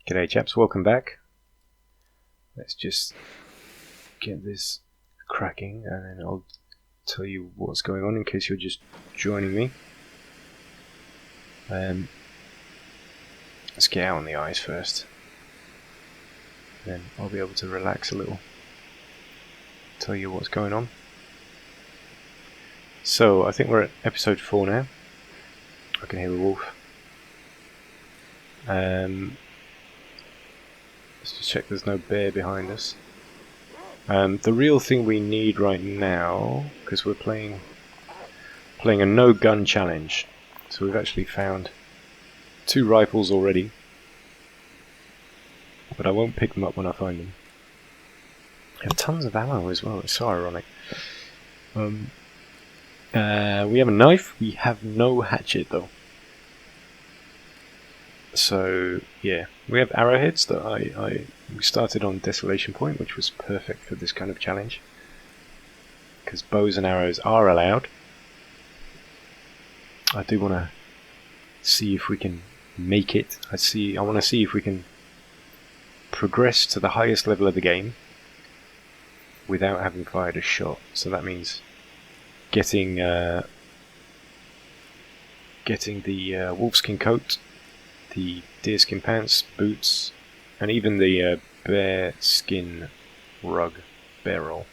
G'day chaps, welcome back. Let's just get this cracking and then I'll tell you what's going on in case you're just joining me. Let's get out on the ice first. Then I'll be able to relax a little. Tell you what's going on. So, I think we're at episode 4 now. I can hear the wolf. Let's just check there's no bear behind us. The real thing we need right now, because we're playing a no-gun challenge, so we've actually found 2 rifles already, but I won't pick them up when I find them. We have tons of ammo as well, it's so ironic. We have a knife, we have no hatchet though. So yeah, we have arrowheads that we started on Desolation Point, which was perfect for this kind of challenge, because bows and arrows are allowed. I do want to see if we can make it. I want to see if we can progress to the highest level of the game without having fired a shot. So that means getting the wolfskin coat, the deerskin pants, boots, and even the bear skin rug, barrel,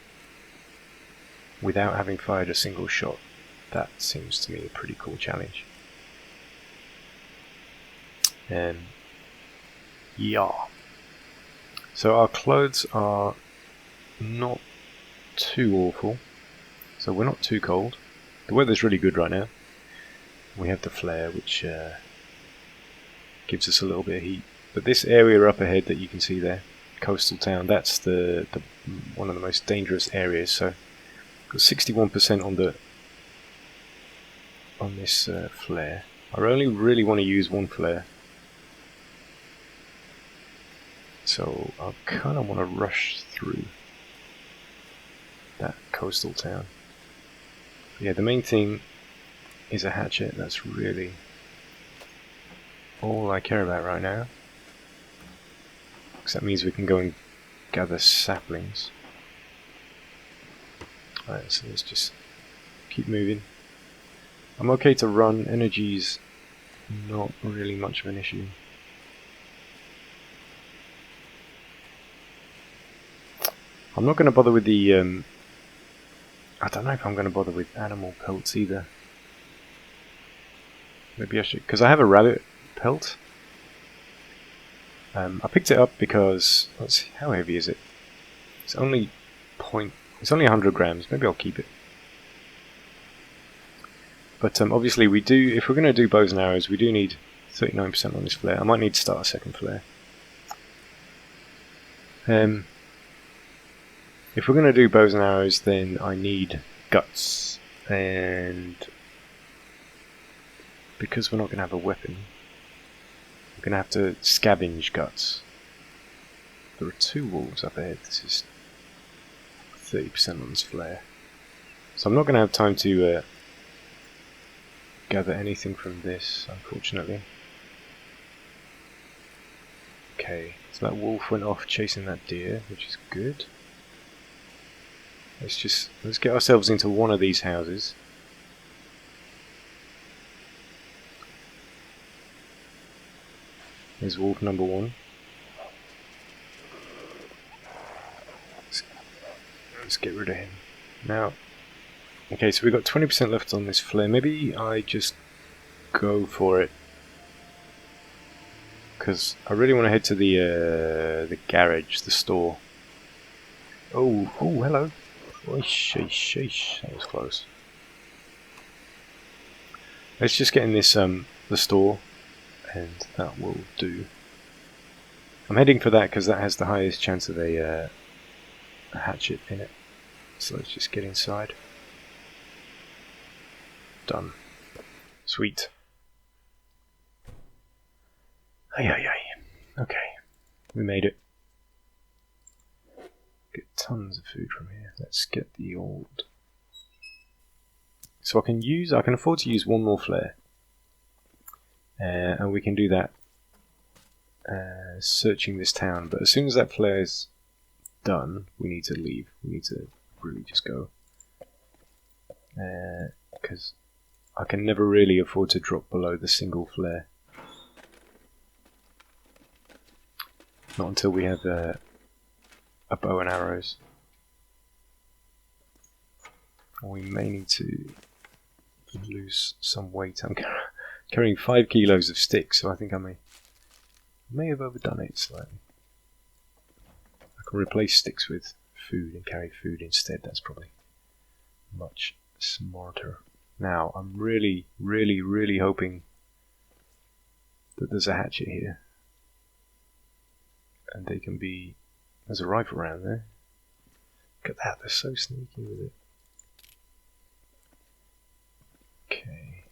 without having fired a single shot. That seems to me a pretty cool challenge. Yeah. So our clothes are not too awful. So we're not too cold. The weather's really good right now. We have the flare, which gives us a little bit of heat. But this area up ahead that you can see there, coastal town, that's the one of the most dangerous areas. So got 61% on this flare. I only really want to use one flare, so I kind of want to rush through that coastal town. Yeah, the main thing is a hatchet. That's really all I care about right now, because that means we can go and gather saplings. Alright, so let's just keep moving. I'm okay to run. Energy's not really much of an issue. I'm not going to bother with the I don't know if I'm going to bother with animal pelts either. Maybe I should, because I have a rabbit pelt. I picked it up because, let's see, how heavy is it? It's only 100 grams. Maybe I'll keep it. But obviously we do, if we're going to do bows and arrows, we do need 39% on this flare. I might need to start a second flare. If we're going to do bows and arrows, then I need guts, and because we're not going to have a weapon, we're going to have to scavenge guts. There are 2 wolves up ahead. This is 30% on this flare, so I'm not going to have time to gather anything from this, unfortunately. Okay, so that wolf went off chasing that deer, which is good. Let's get ourselves into one of these houses. There's wolf number 1. Let's get rid of him. Now, okay, so we've got 20% left on this flare. Maybe I just go for it, because I really want to head to the garage, the store. Oh, hello. Oh, sheesh, that was close. Let's just get in this the store, and that will do. I'm heading for that because that has the highest chance of a hatchet in it. So let's just get inside. Done. Sweet. Ay. Okay, we made it. Get tons of food from here. Let's get the old. So I can afford to use one more flare, and we can do that searching this town, but as soon as that player's done, we need to leave. We need to really just go. Because I can never really afford to drop below the single flare. Not until we have a bow and arrows. We may need to lose some weight. I'm carrying 5 kilos of sticks, so I think I may have overdone it slightly. I can replace sticks with food and carry food instead. That's probably much smarter. Now, I'm really, really, really hoping that there's a hatchet here. And they can be... There's a rifle around there. Look at that, they're so sneaky with it. Okay.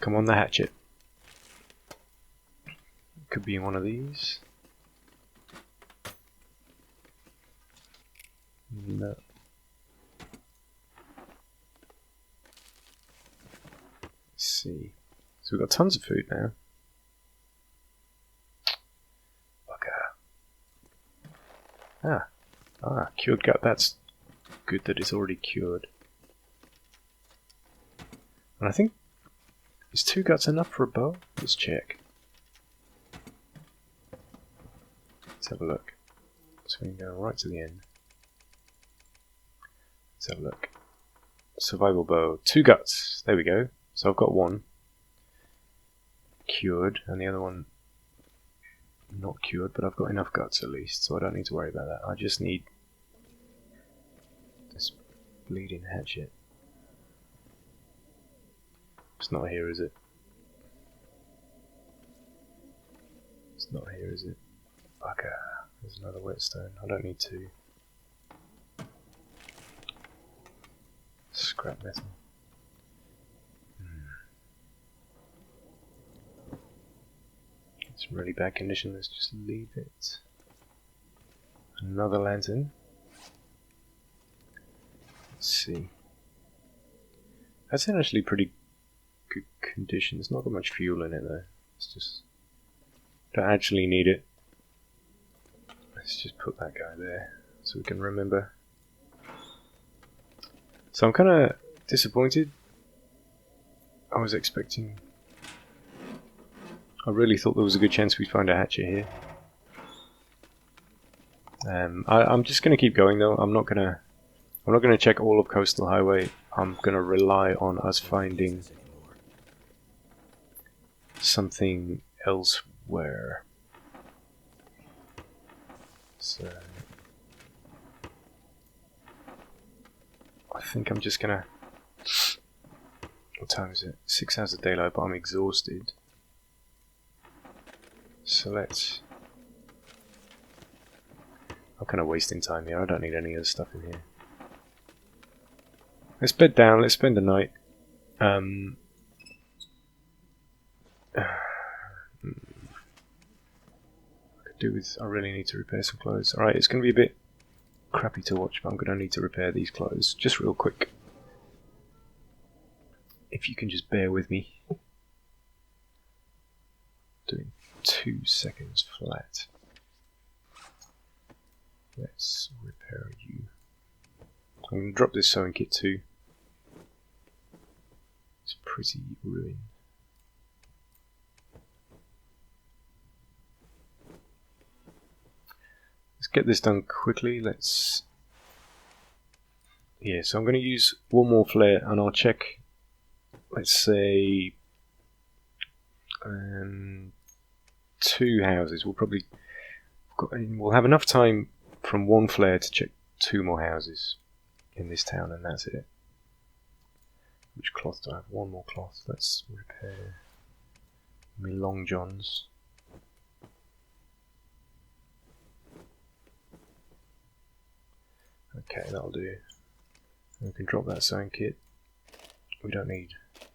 Come on, the hatchet. Could be in one of these. No. Let's see. So we've got tons of food now. Cured gut. That's good that it's already cured. And I think, is 2 guts enough for a bow? Let's check. Let's have a look. So we can go right to the end. Let's have a look. Survival bow. 2 guts. There we go. So I've got 1 cured, and the other one not cured, but I've got enough guts at least, so I don't need to worry about that. I just need this bleeding hatchet. It's not here, is it? It's not here, is it? Bugger. There's another whetstone. I don't need to. Scrap metal. It's in really bad condition. Let's just leave it. Another lantern. Let's see. That's in actually pretty good condition. It's not got much fuel in it though. It's just... don't actually need it. Let's just put that guy there so we can remember. So I'm kind of disappointed. I was expecting... I really thought there was a good chance we'd find a hatchet here. I'm just going to keep going though. I'm not going to check all of Coastal Highway. I'm going to rely on us finding something elsewhere. So I think I'm just going to... What time is it? 6 hours of daylight, but I'm exhausted. So let's... I'm kind of wasting time here. I don't need any other stuff in here. Let's bed down. Let's spend the night. I could do with... I really need to repair some clothes. Alright, it's going to be a bit crappy to watch, but I'm going to need to repair these clothes. Just real quick. If you can just bear with me. Doing 2 seconds flat. Let's repair you. I'm going to drop this sewing kit too. It's pretty ruined. Let's get this done quickly. Let's... Yeah, so I'm going to use one more flare and I'll check, let's say, 2 houses. We'll have enough time from 1 flare to check 2 more houses in this town, and that's it. Which cloth do I have? 1 more cloth. Let's repair my long johns. Okay, that'll do. We can drop that sewing kit. We don't need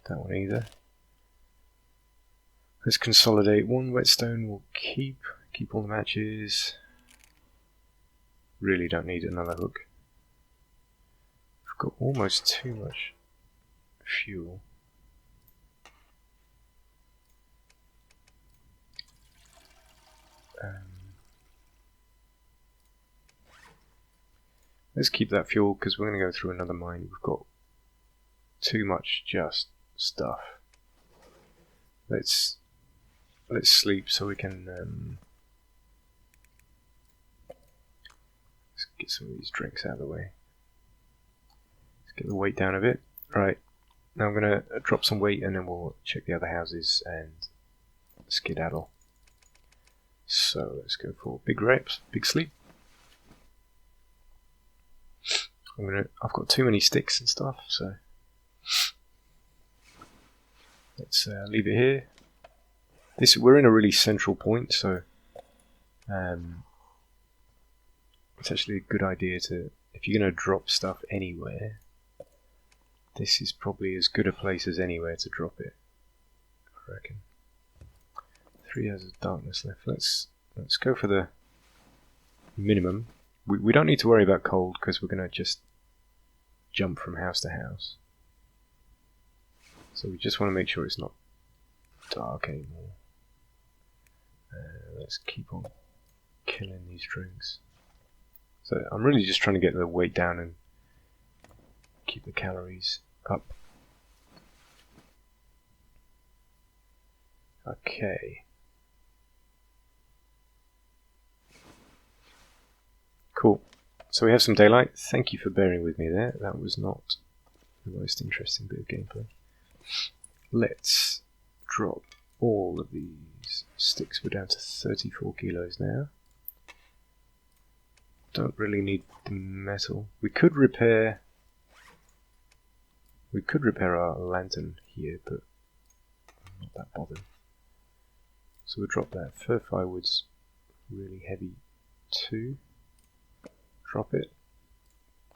that one either. Let's consolidate. 1 whetstone we'll keep all the matches. Really don't need another hook. I've got almost too much fuel. Let's keep that fuel because we're going to go through another mine. We've got too much just stuff. Let's sleep so we can let's get some of these drinks out of the way. Let's get the weight down a bit. Right, now I'm going to drop some weight and then we'll check the other houses and skedaddle. So let's go for big reps, big sleep. I've got too many sticks and stuff, so let's leave it here. We're in a really central point, so it's actually a good idea to, if you're going to drop stuff anywhere, this is probably as good a place as anywhere to drop it, I reckon. 3 hours of darkness left. Let's go for the minimum. We don't need to worry about cold because we're going to just jump from house to house. So we just want to make sure it's not dark anymore. Let's keep on killing these drinks. So I'm really just trying to get the weight down and keep the calories up. Okay. Cool. So we have some daylight. Thank you for bearing with me there. That was not the most interesting bit of gameplay. Let's drop all of these sticks. We're down to 34 kilos now. Don't really need the metal. We could repair our lantern here, but I'm not that bothered. So we'll drop that. Fir firewood's really heavy too. Drop it.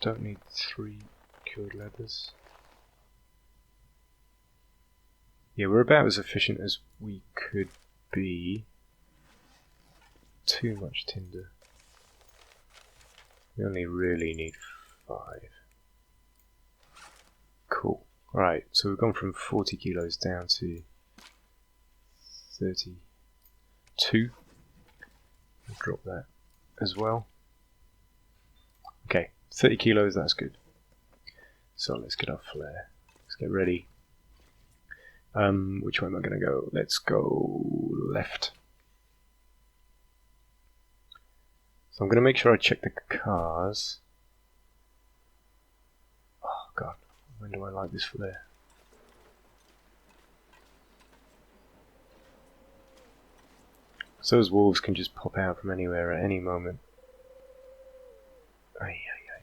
Don't need 3 cured leathers. Yeah, we're about as efficient as we could be. Too much tinder. We only really need 5. Cool. Right, so we've gone from 40 kilos down to 32. We'll drop that as well. Okay, 30 kilos, that's good. So let's get our flare. Let's get ready. Which way am I going to go? Let's go left. So I'm going to make sure I check the cars. Oh god, when do I like this flare? So those wolves can just pop out from anywhere at any moment.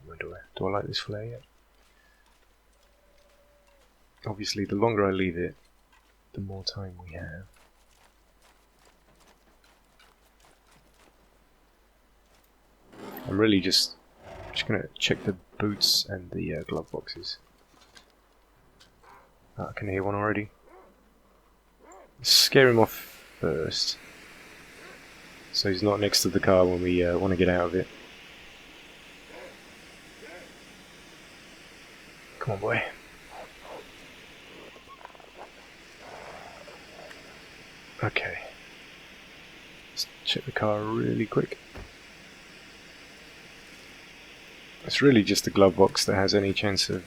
When do I like this flare yet? Obviously, the longer I leave it, the more time we have. I'm really just going to check the boots and the glove boxes. Oh, I can hear one already. Scare him off first, so he's not next to the car when we want to get out of it. Come on, boy. Okay. Let's check the car really quick. It's really just the glove box that has any chance of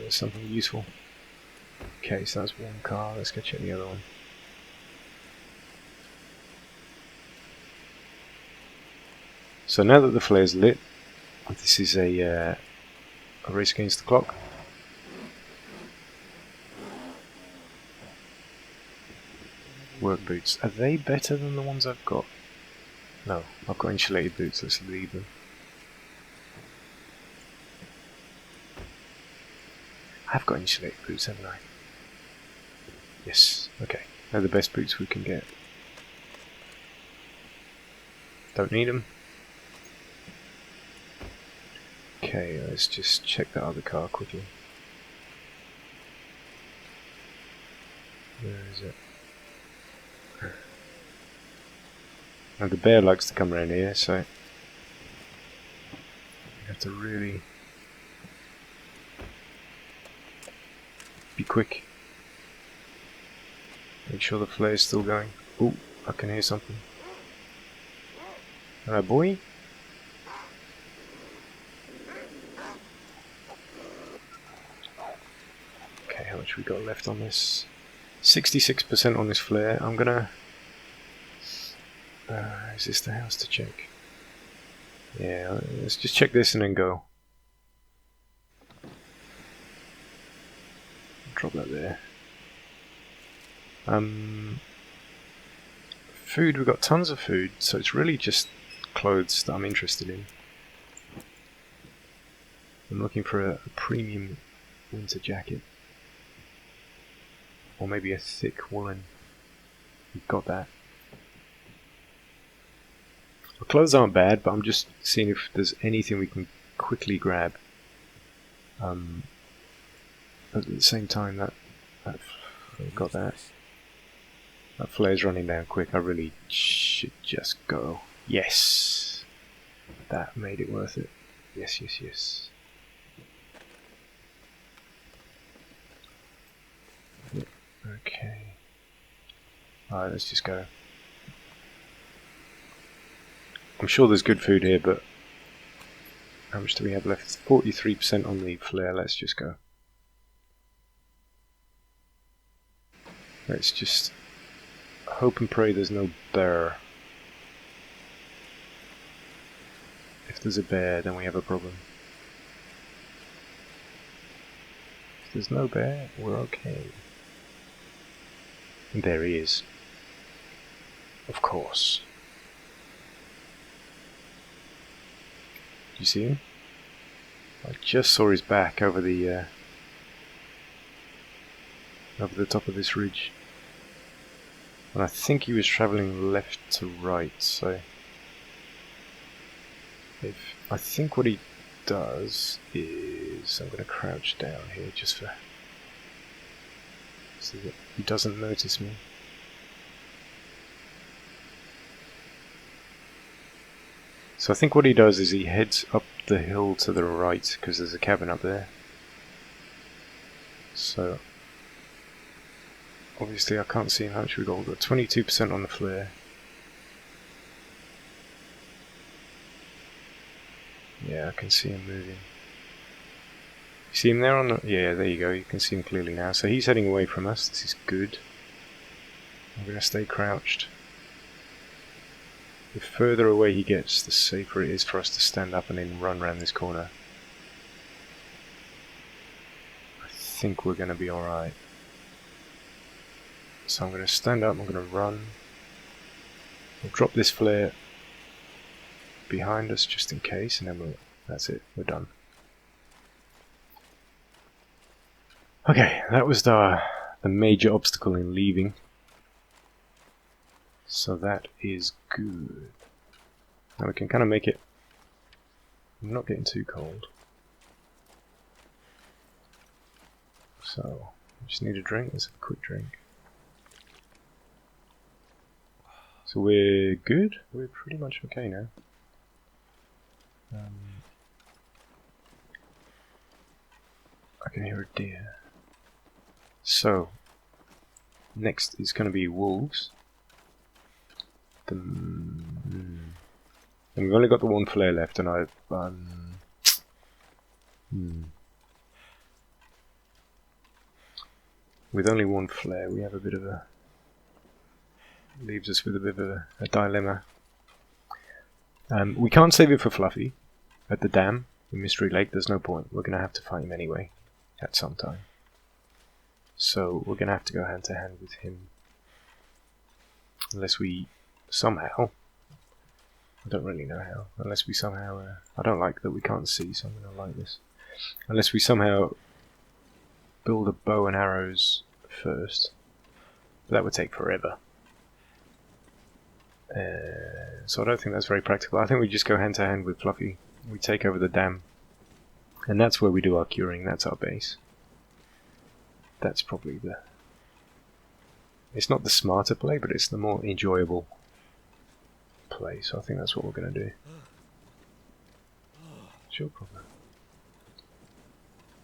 something useful. Okay, so that's one car. Let's go check the other one. So now that the flare's lit, this is a race against the clock. Work boots. Are they better than the ones I've got? No, I've got insulated boots. Let's leave them. I've got insulated boots, haven't I? Yes. Okay. They're the best boots we can get. Don't need them. Okay, let's just check that other car quickly. Where is it? Now the bear likes to come around here, so you have to really be quick. Make sure the flare's still going. Oh, I can hear something. Alright, boy. Okay, how much we got left on this? 66% on this flare. I'm gonna... is this the house to check? Yeah, let's just check this and then go. Drop that there. Food, we've got tons of food, so it's really just clothes that I'm interested in. I'm looking for a premium winter jacket. Or maybe a thick woolen. We've got that. The clothes aren't bad, but I'm just seeing if there's anything we can quickly grab. But at the same time, we've got that. That flare's running down quick. I really should just go. Yes! That made it worth it. Yes, yes, yes. Okay. Alright, let's just go. I'm sure there's good food here, but how much do we have left? 43% on the flare. Let's just go. Let's just hope and pray there's no bear. If there's a bear, then we have a problem. If there's no bear, we're okay. And there he is. Of course. Do you see him? I just saw his back over the top of this ridge. And I think he was travelling left to right, so I think what he does is, I'm going to crouch down here just for so that he doesn't notice me. So I think what he does is he heads up the hill to the right because there's a cabin up there. So obviously I can't see how much we got. We've got 22% on the flare. Yeah, I can see him moving. You see him there on the... Yeah, there you go. You can see him clearly now. So he's heading away from us. This is good. I'm going to stay crouched. The further away he gets, the safer it is for us to stand up and then run around this corner. I think we're going to be alright. So I'm going to stand up, I'm going to run. We'll drop this flare behind us just in case, and then that's it, we're done. Okay, that was the major obstacle in leaving. So that is good. Now we can kind of make it not getting too cold. So, we just need a drink. Let's have a quick drink. So we're good. We're pretty much okay now. I can hear a deer. So, next is going to be wolves. And we've only got the one flare left, and with only one flare, we have a bit of a... leaves us with a bit of a dilemma. We can't save it for Fluffy at the dam in Mystery Lake. There's no point. We're going to have to fight him anyway at some time. So we're going to have to go hand to hand with him. Unless we somehow... I don't really know how. Unless we somehow... I don't like that we can't see, so I'm going to like this. Unless we somehow build a bow and arrows first. But that would take forever. So I don't think that's very practical. I think we just go hand to hand with Fluffy. We take over the dam. And that's where we do our curing. That's our base. That's probably the... It's not the smarter play, but it's the more enjoyable play. So I think that's what we're going to do. Sure problem.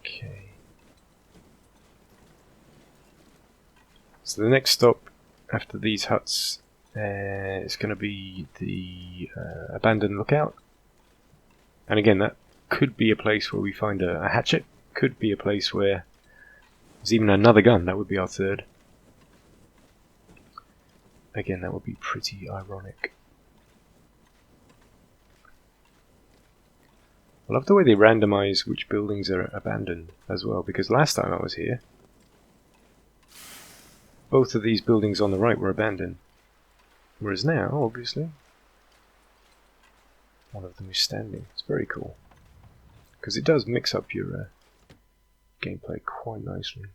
Okay. So the next stop after these huts It's going to be the abandoned lookout. And again, that could be a place where we find a hatchet. Could be a place where there's even another gun. That would be our third. Again, that would be pretty ironic. I love the way they randomize which buildings are abandoned as well, because last time I was here, both of these buildings on the right were abandoned. Whereas now, obviously, one of them is standing. It's very cool. Because it does mix up your gameplay quite nicely.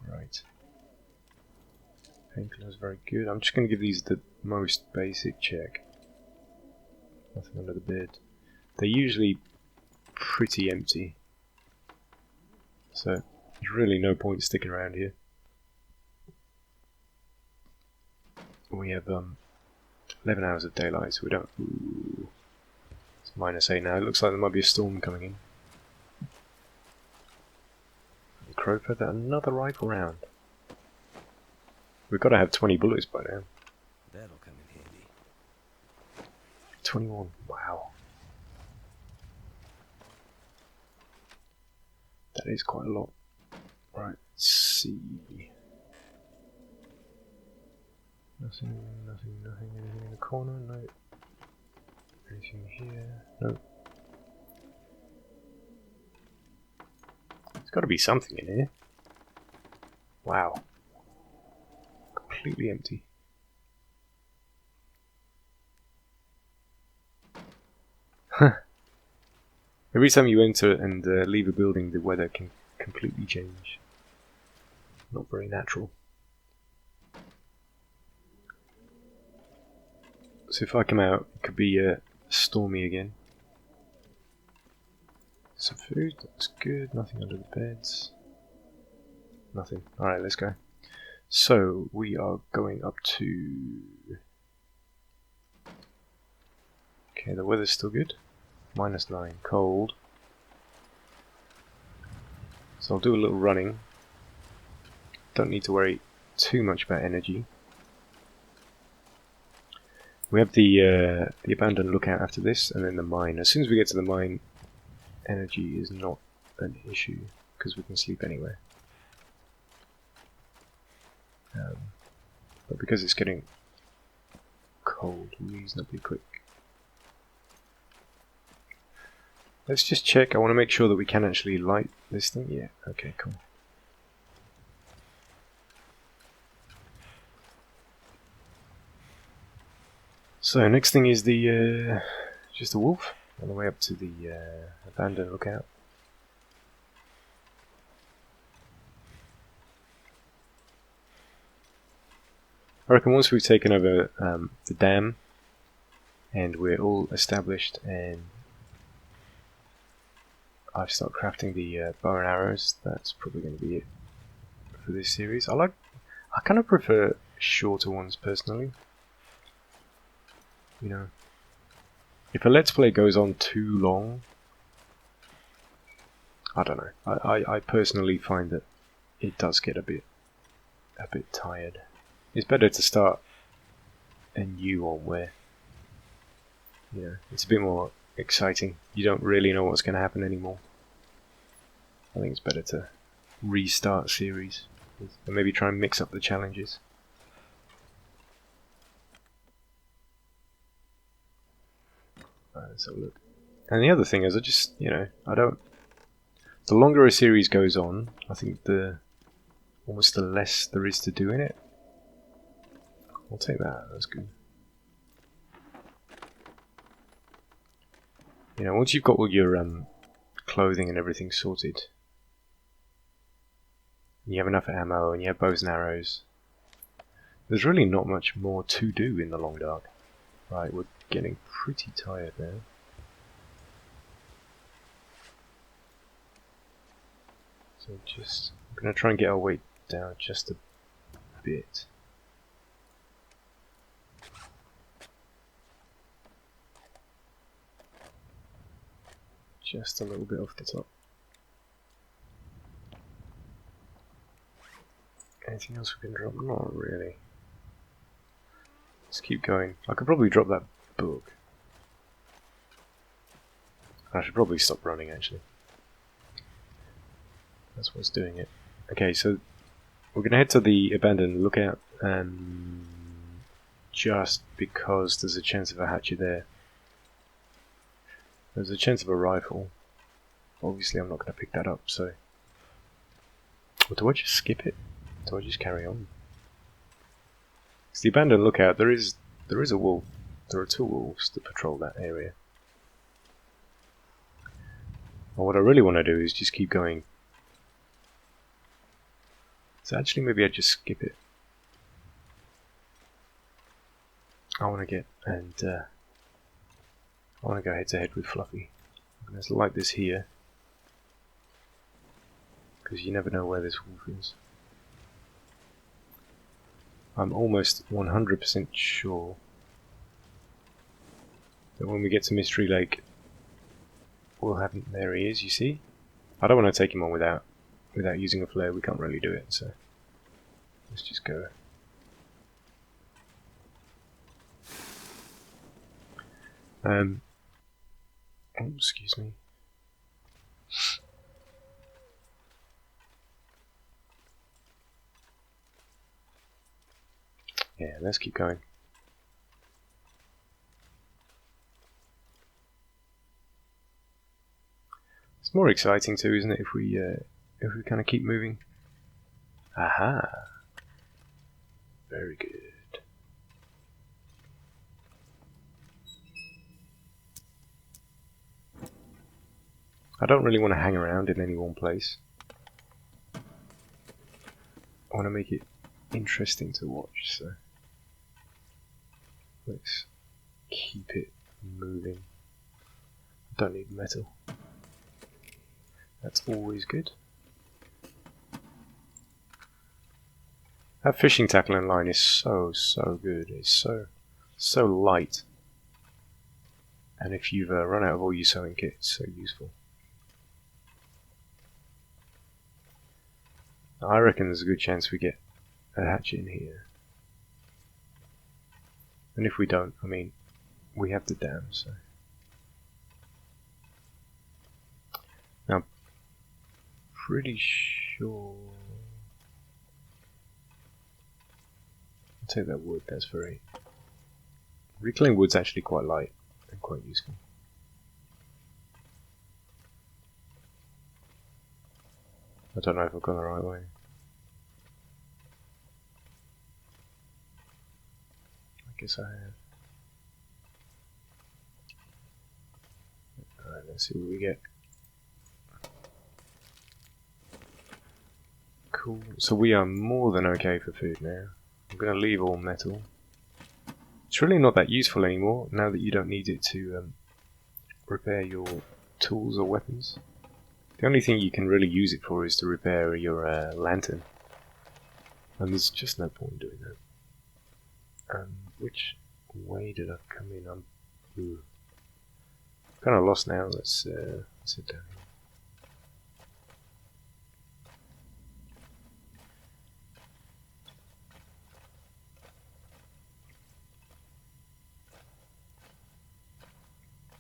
Right. Painkiller is very good. I'm just going to give these the most basic check. Nothing under the bed. They're usually pretty empty. So there's really no point sticking around here. We have 11 hours of daylight, so we don't... Ooh, it's -8 now. It looks like there might be a storm coming in. The crow put another rifle round. We've got to have 20 bullets by now. That'll come in handy. 21. Wow. That is quite a lot. Right, let's see. Nothing, anything in the corner? No. Anything here? No. There's got to be something in here. Wow. Completely empty. Every time you enter and leave a building, the weather can completely change. Not very natural. So if I come out, it could be stormy again. Some food, that's good. Nothing under the beds. Nothing. Alright, let's go. So, we are going up to... Okay, the weather's still good. -9, cold. So I'll do a little running. Don't need to worry too much about energy. We have the abandoned lookout after this, and then the mine. As soon as we get to the mine, energy is not an issue, because we can sleep anywhere. But because it's getting cold reasonably quick. Let's just check. I want to make sure that we can actually light this thing. Yeah, okay, cool. So next thing is the just a wolf on the way up to the abandoned lookout. I reckon once we've taken over the dam and we're all established and I've started crafting the bow and arrows, that's probably going to be it for this series. I kind of prefer shorter ones personally. You know, if a let's play goes on too long, I don't know. I personally find that it does get a bit tired. It's better to start a new one where, you know, it's a bit more exciting. You don't really know what's going to happen anymore. I think it's better to restart series and maybe try and mix up the challenges. Let's have a look. And the other thing is, the longer a series goes on, I think almost the less there is to do in it. I'll take that, that's good. You know, once you've got all your clothing and everything sorted, and you have enough ammo and you have bows and arrows, there's really not much more to do in the long dark. Right, we're getting pretty tired now. So I'm going to try and get our weight down just a bit. Just a little bit off the top. Anything else we can drop? Not really. Let's keep going. I could probably drop that book. I should probably stop running, actually. That's what's doing it. Okay, so we're going to head to the abandoned lookout, just because there's a chance of a hatchet there. There's a chance of a rifle. Obviously I'm not going to pick that up, so... Or do I just skip it? Do I just carry on? It's the abandoned lookout. There is a wolf. There are 2 wolves to patrol that area. And what I really want to do is just keep going. So actually maybe I just skip it. I want to get and I want to go head to head with Fluffy. I'm going to light this here because you never know where this wolf is. I'm almost 100% sure that when we get to Mystery Lake, we'll have him. There he is. You see? I don't want to take him on without using a flare. We can't really do it. So let's just go. Oh, excuse me. Yeah, let's keep going. It's more exciting too, isn't it? If we kind of keep moving. Aha! Very good. I don't really want to hang around in any one place. I want to make it interesting to watch, so let's keep it moving. I don't need metal. That's always good. That fishing tackle and line is so good. It's so light. And if you've run out of all your sewing kit, it's so useful. I reckon there's a good chance we get a hatchet in here. And if we don't, I mean, we have the dam, so. Now, I'm pretty sure... I'll take that wood, that's very... Reclaimed wood's actually quite light and quite useful. I don't know if I've gone the right way. I guess I have. Alright, let's see what we get. Cool. So we are more than okay for food now. I'm going to leave all metal. It's really not that useful anymore now that you don't need it to repair your tools or weapons. The only thing you can really use it for is to repair your lantern. And there's just no point in doing that. Which way did I come in? I'm kind of lost now. Let's sit down here.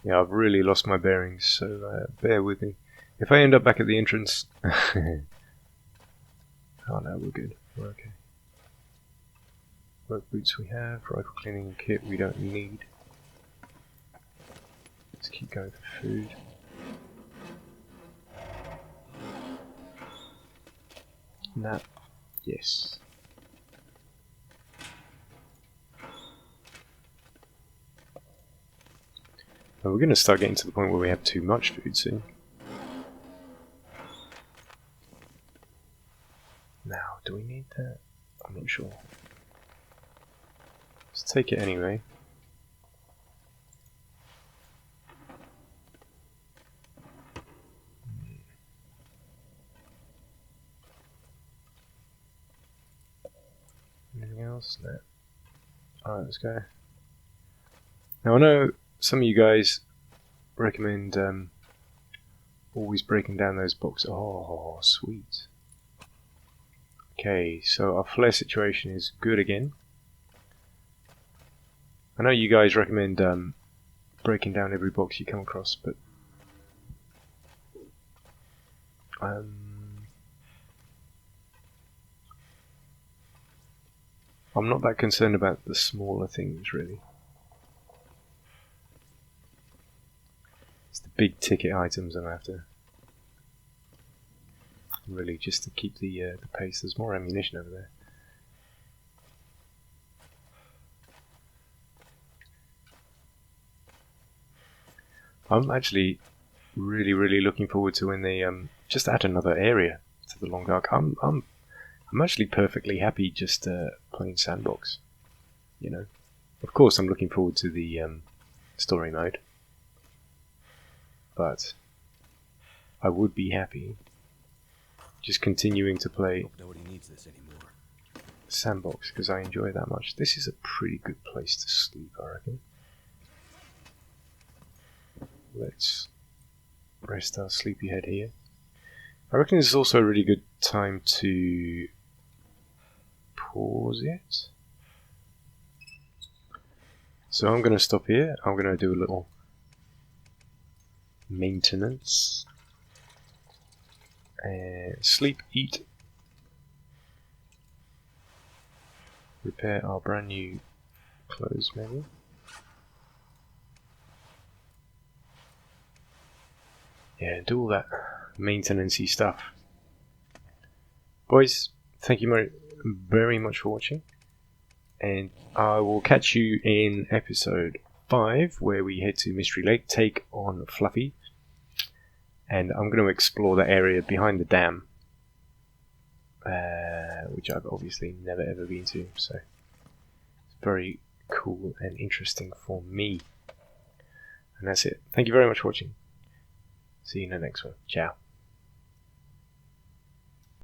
Yeah, I've really lost my bearings, so bear with me. If I end up back at the entrance... oh no, we're good. We're okay. Work boots we have, rifle cleaning kit we don't need. Let's keep going for food. Nap. Yes. Well, we're going to start getting to the point where we have too much food soon. Now, do we need that? I'm not sure. Let's take it anyway. Anything else? No. Alright, let's go. Now I know some of you guys recommend always breaking down those boxes. Oh, sweet. Okay, so our flare situation is good again. I know you guys recommend breaking down every box you come across, but I'm not that concerned about the smaller things, really. It's the big ticket items I'm after. Really, just to keep the pace. There's more ammunition over there. I'm actually really looking forward to when they just add another area to the long arc. I'm actually perfectly happy just playing sandbox. You know, of course I'm looking forward to the story mode, but I would be happy just continuing to play Hope nobody needs this anymore. sandbox because I enjoy it that much. This is a pretty good place to sleep, I reckon. Let's rest our sleepyhead here. I reckon this is also a really good time to pause it. So I'm going to stop here. I'm going to do a little maintenance. Sleep, eat, repair our brand new clothes maybe. Yeah, do all that maintenance-y stuff. Boys, thank you very much for watching. And I will catch you in episode 5, where we head to Mystery Lake, take on Fluffy. And I'm going to explore the area behind the dam. Which I've obviously never ever been to, so it's very cool and interesting for me. And that's it. Thank you very much for watching. See you in the next one. Ciao.